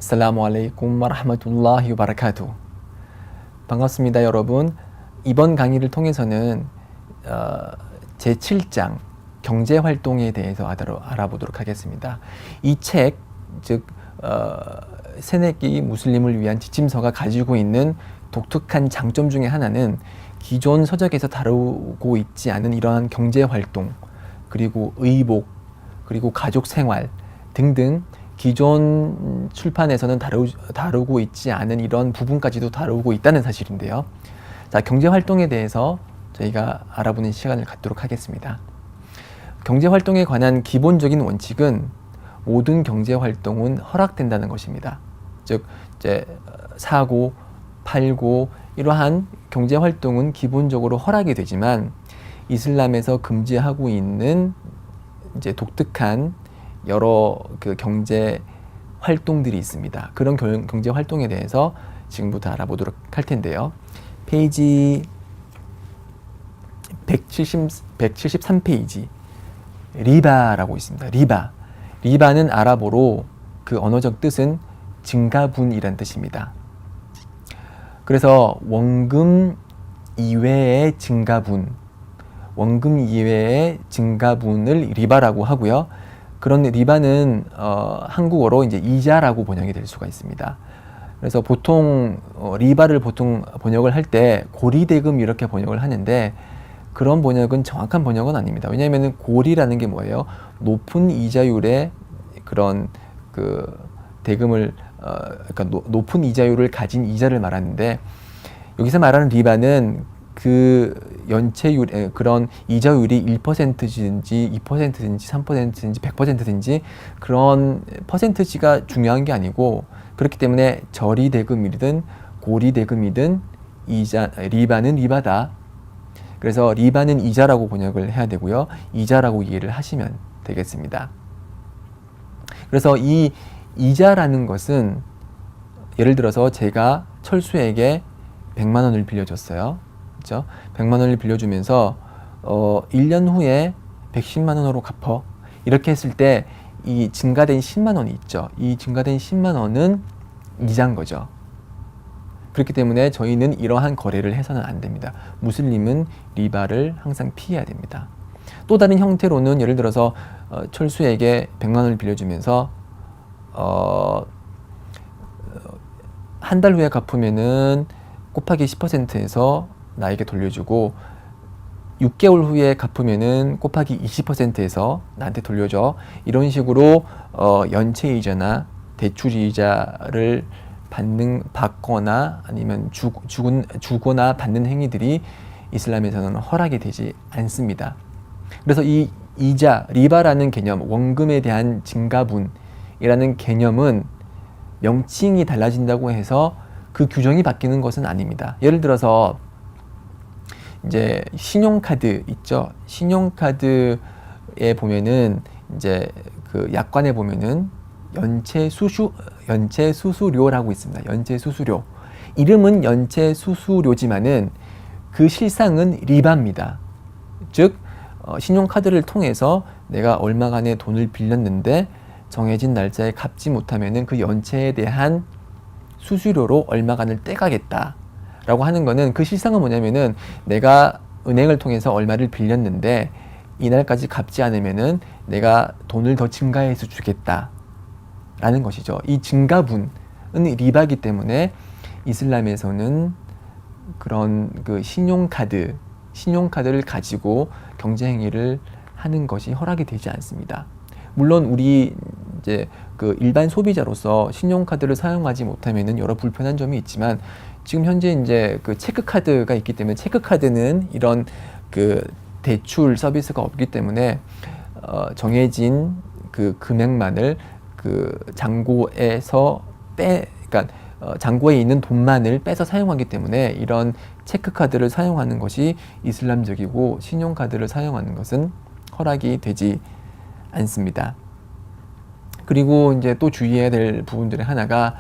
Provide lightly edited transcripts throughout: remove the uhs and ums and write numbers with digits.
아살라무 알레이쿰 와라흐마툴라히 와바라카투. 반갑습니다, 여러분. 이번 강의를 통해서는 제7장 경제활동에 대해서 알아보도록 하겠습니다. 이 책, 즉 새내기 무슬림을 위한 지침서가 가지고 있는 독특한 장점 중에 하나는 기존 서적에서 다루고 있지 않은 이러한 경제활동, 그리고 의복, 그리고 가족생활 등등 기존 출판에서는 다루고 있지 않은 이런 부분까지도 다루고 있다는 사실인데요. 자, 경제활동에 대해서 저희가 알아보는 시간을 갖도록 하겠습니다. 경제활동에 관한 기본적인 원칙은 모든 경제활동은 허락된다는 것입니다. 즉, 이제 사고, 팔고 이러한 경제활동은 기본적으로 허락이 되지만 이슬람에서 금지하고 있는 이제 독특한 여러 그 경제 활동들이 있습니다. 그런 경제 활동에 대해서 지금부터 알아보도록 할 텐데요. 페이지 173페이지 리바라고 있습니다. 리바는 아랍어로 그 언어적 뜻은 증가분이란 뜻입니다. 그래서 원금 이외의 증가분을 리바라고 하고요. 그런 리바는 한국어로 이제 이자라고 번역이 될 수가 있습니다. 그래서 보통 리바를 보통 번역을 할 때 고리대금 이렇게 번역을 하는데 그런 번역은 정확한 번역은 아닙니다. 왜냐하면 고리라는 게 뭐예요? 높은 이자율의 그런 그 대금을 그러니까 높은 이자율을 가진 이자를 말하는데 여기서 말하는 리바는 그 연체율, 그런 이자율이 1%든지 2%든지 3%든지 100%든지 그런 퍼센트지가 중요한 게 아니고, 그렇기 때문에 저리대금이든 고리대금이든 리바는 리바다. 그래서 리바는 이자라고 번역을 해야 되고요. 이자라고 이해를 하시면 되겠습니다. 그래서 이 이자라는 것은 예를 들어서 제가 철수에게 100만 원을 빌려줬어요. 그렇죠? 100만 원을 빌려주면서 1년 후에 110만 원으로 갚어. 이렇게 했을 때 이 증가된 10만 원이 있죠. 이 증가된 10만 원은 이자인 거죠. 그렇기 때문에 저희는 이러한 거래를 해서는 안 됩니다. 무슬림은 리바를 항상 피해야 됩니다. 또 다른 형태로는 예를 들어서 철수에게 100만 원을 빌려주면서 한 달 후에 갚으면은 곱하기 10%에서 나에게 돌려주고 6개월 후에 갚으면은 곱하기 20%에서 나한테 돌려줘. 이런 식으로 연체이자나 대출이자를 받거나 아니면 주거나 받는 행위들이 이슬람에서는 허락이 되지 않습니다. 그래서 이 이자, 리바라는 개념, 원금에 대한 증가분이라는 개념은 명칭이 달라진다고 해서 그 규정이 바뀌는 것은 아닙니다. 예를 들어서 이제 신용카드 있죠. 신용카드에 보면은 이제 그 약관에 보면은 연체수수료라고 있습니다. 연체수수료. 이름은 연체수수료지만은 그 실상은 리바입니다. 즉 신용카드를 통해서 내가 얼마간의 돈을 빌렸는데 정해진 날짜에 갚지 못하면은 그 연체에 대한 수수료로 얼마간을 떼가겠다 라고 하는 거는, 그 실상은 뭐냐면은 내가 은행을 통해서 얼마를 빌렸는데 이날까지 갚지 않으면은 내가 돈을 더 증가해서 주겠다 라는 것이죠. 이 증가분은 리바이기 때문에 이슬람에서는 그런 그 신용카드를 가지고 경제행위를 하는 것이 허락이 되지 않습니다. 물론 우리 이제 그 일반 소비자로서 신용카드를 사용하지 못하면은 여러 불편한 점이 있지만, 지금 현재 이제 그 체크카드가 있기 때문에 체크카드는 이런 그 대출 서비스가 없기 때문에 정해진 그 금액만을 그 잔고에서 그러니까 잔고에 있는 돈만을 빼서 사용하기 때문에 이런 체크카드를 사용하는 것이 이슬람적이고 신용카드를 사용하는 것은 허락이 되지 않습니다. 그리고 이제 또 주의해야 될 부분들의 하나가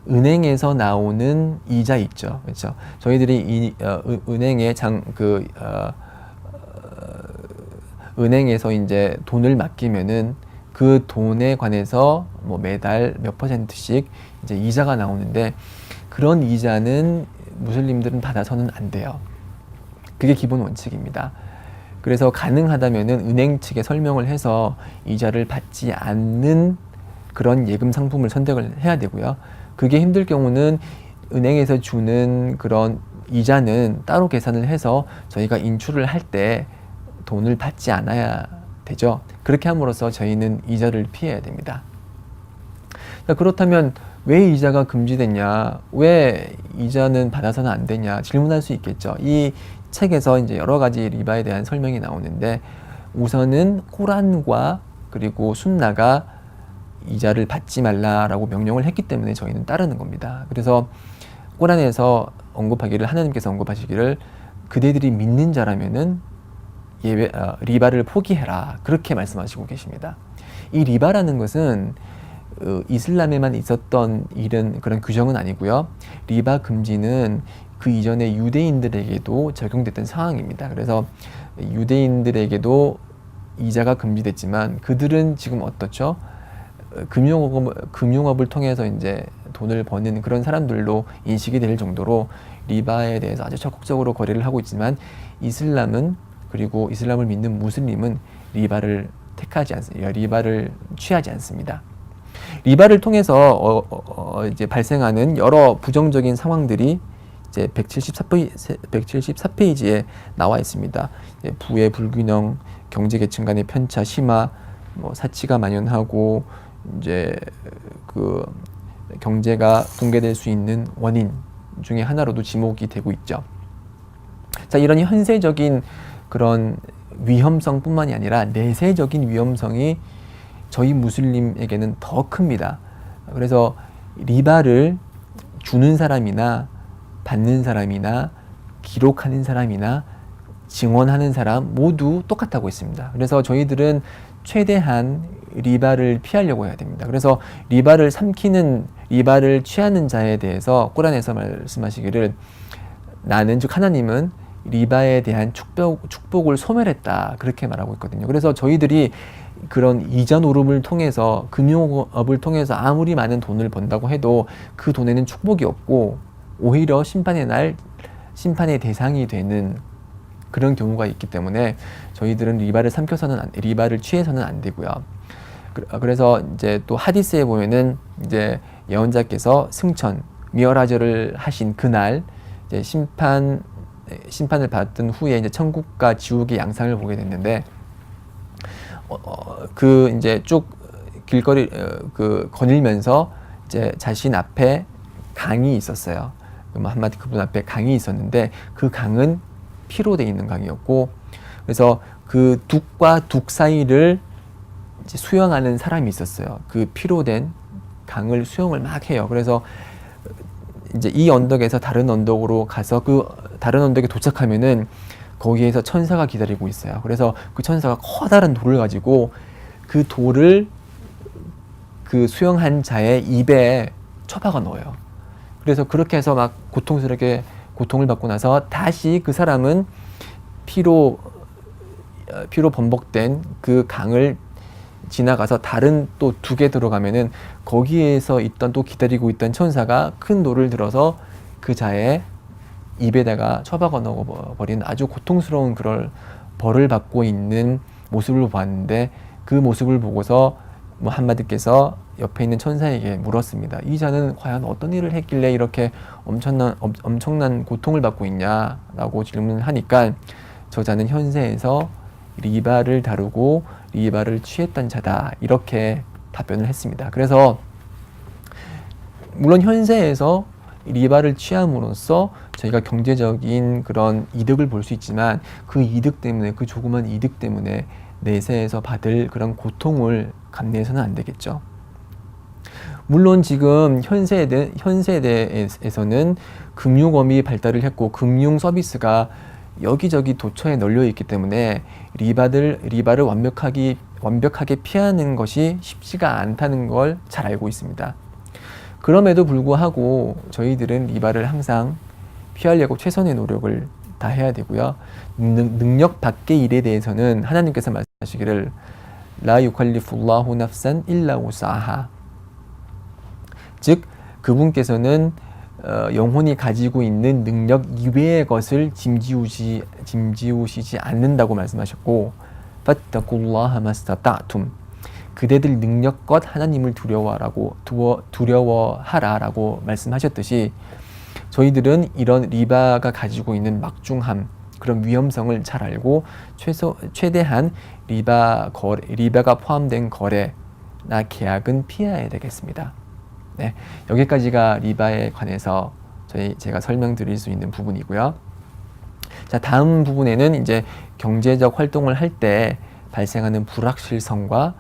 은행에서 나오는 이자 있죠. 그렇죠? 저희들이 은행에 은행에서 이제 돈을 맡기면은 그 돈에 관해서 뭐 매달 몇 %씩 이제 이자가 나오는데, 그런 이자는 무슬림들은 받아서는 안 돼요. 그게 기본 원칙입니다. 그래서 가능하다면은 은행 측에 설명을 해서 이자를 받지 않는 그런 예금 상품을 선택을 해야 되고요. 그게 힘들 경우는 은행에서 주는 그런 이자는 따로 계산을 해서 저희가 인출을 할 때 돈을 받지 않아야 되죠. 그렇게 함으로써 저희는 이자를 피해야 됩니다. 그렇다면 왜 이자가 금지됐냐, 왜 이자는 받아서는 안 되냐 질문할 수 있겠죠. 이 책에서 이제 여러 가지 리바에 대한 설명이 나오는데, 우선은 코란과 그리고 순나가 이자를 받지 말라라고 명령을 했기 때문에 저희는 따르는 겁니다. 그래서 코란에서 언급하기를, 하나님께서 언급하시기를 그대들이 믿는 자라면은 리바를 포기해라, 그렇게 말씀하시고 계십니다. 이 리바라는 것은 이슬람에만 있었던 그런 규정은 아니고요. 리바 금지는 그 이전에 유대인들에게도 적용됐던 상황입니다. 그래서 유대인들에게도 이자가 금지됐지만 그들은 지금 어떻죠? 금융업을 통해서 이제 돈을 버는 그런 사람들로 인식이 될 정도로 리바에 대해서 아주 적극적으로 거래를 하고 있지만, 이슬람은, 그리고 이슬람을 믿는 무슬림은 리바를 택하지 않습니다. 리바를 취하지 않습니다. 리바를 통해서 이제 발생하는 여러 부정적인 상황들이 이제 174페이지에 나와 있습니다. 부의 불균형, 경제계층 간의 편차 심화, 사치가 만연하고, 이제 그 경제가 붕괴될 수 있는 원인 중에 하나로도 지목이 되고 있죠. 자, 이런 현세적인 그런 위험성뿐만이 아니라 내세적인 위험성이 저희 무슬림에게는 더 큽니다. 그래서 리바를 주는 사람이나 받는 사람이나 기록하는 사람이나 증언하는 사람 모두 똑같다고 했습니다. 그래서 저희들은 최대한 리바를 피하려고 해야 됩니다. 그래서 리바를 취하는 자에 대해서 꾸란에서 말씀하시기를, 나는, 즉 하나님은 리바에 대한 축복을 소멸했다, 그렇게 말하고 있거든요. 그래서 저희들이 그런 이자 노름을 통해서, 금융업을 통해서 아무리 많은 돈을 번다고 해도 그 돈에는 축복이 없고 오히려 심판의 날 심판의 대상이 되는 그런 경우가 있기 때문에 저희들은 리바를 취해서는 안 되고요. 그래서 이제 또 하디스에 보면은 이제 예언자께서 승천, 미어라저를 하신 그날 이제 심판을 받은 후에 이제 천국과 지옥의 양상을 보게 됐는데, 그 이제 쭉 길거리 거닐면서 이제 자신 앞에 강이 있었어요. 한마디 그분 앞에 강이 있었는데, 그 강은 피로 돼 있는 강이었고, 그래서 그 둑과 둑 사이를 이제 수영하는 사람이 있었어요. 그 피로 된 강을 수영을 막 해요. 그래서 이제 이 언덕에서 다른 언덕으로 가서 그 다른 언덕에 도착하면은 거기에서 천사가 기다리고 있어요. 그래서 그 천사가 커다란 돌을 가지고 그 돌을 그 수영한 자의 입에 쳐박아 넣어요. 그래서 그렇게 해서 막 고통스럽게 고통을 받고 나서 다시 그 사람은 피로 범벅된 그 강을 지나가서 다른 또 둑에 들어가면은 거기에서 또 기다리고 있던 천사가 큰 돌을 들어서 그 자의 입에다가 처박아 넣어버리는 아주 고통스러운 그런 벌을 받고 있는 모습을 보았는데, 그 모습을 보고서 무함마드께서 옆에 있는 천사에게 물었습니다. 이 자는 과연 어떤 일을 했길래 이렇게 엄청난 고통을 받고 있냐라고 질문을 하니까, 저 자는 현세에서 리바를 다루고 리바를 취했던 자다, 이렇게 답변을 했습니다. 그래서 물론 현세에서 리바를 취함으로써 저희가 경제적인 그런 이득을 볼 수 있지만, 그 이득 때문에, 그 조그만 이득 때문에 내세에서 받을 그런 고통을 감내해서는 안 되겠죠. 물론 지금 현세대에서는 금융업이 발달을 했고 금융 서비스가 여기저기 도처에 널려 있기 때문에 리바를 완벽하게 피하는 것이 쉽지가 않다는 걸 잘 알고 있습니다. 그럼에도 불구하고 저희들은 리바를 항상 피하려고 최선의 노력을 다해야 되고요. 능력 밖의 일에 대해서는 하나님께서 말씀하시기를, 라 유칼리풀라후 nafsan 일라 우사하. 즉 그분께서는 영혼이 가지고 있는 능력 이외의 것을 짐지우시지 않는다고 말씀하셨고, fattaqullaha mastata'tum. 그대들 능력껏 하나님을 두려워하라라고 말씀하셨듯이, 저희들은 이런 리바가 가지고 있는 막중함, 그런 위험성을 잘 알고 최대한 리바가 포함된 거래나 계약은 피해야 되겠습니다. 네, 여기까지가 리바에 관해서 제가 설명드릴 수 있는 부분이고요. 자, 다음 부분에는 이제 경제적 활동을 할 때 발생하는 불확실성과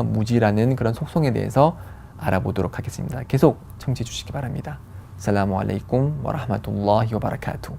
무지라는 그런 속성에 대해서 알아보도록 하겠습니다. 계속 청취해 주시기 바랍니다. 살라무 알레이쿰 와 라흐마툴라히 와 바라카투.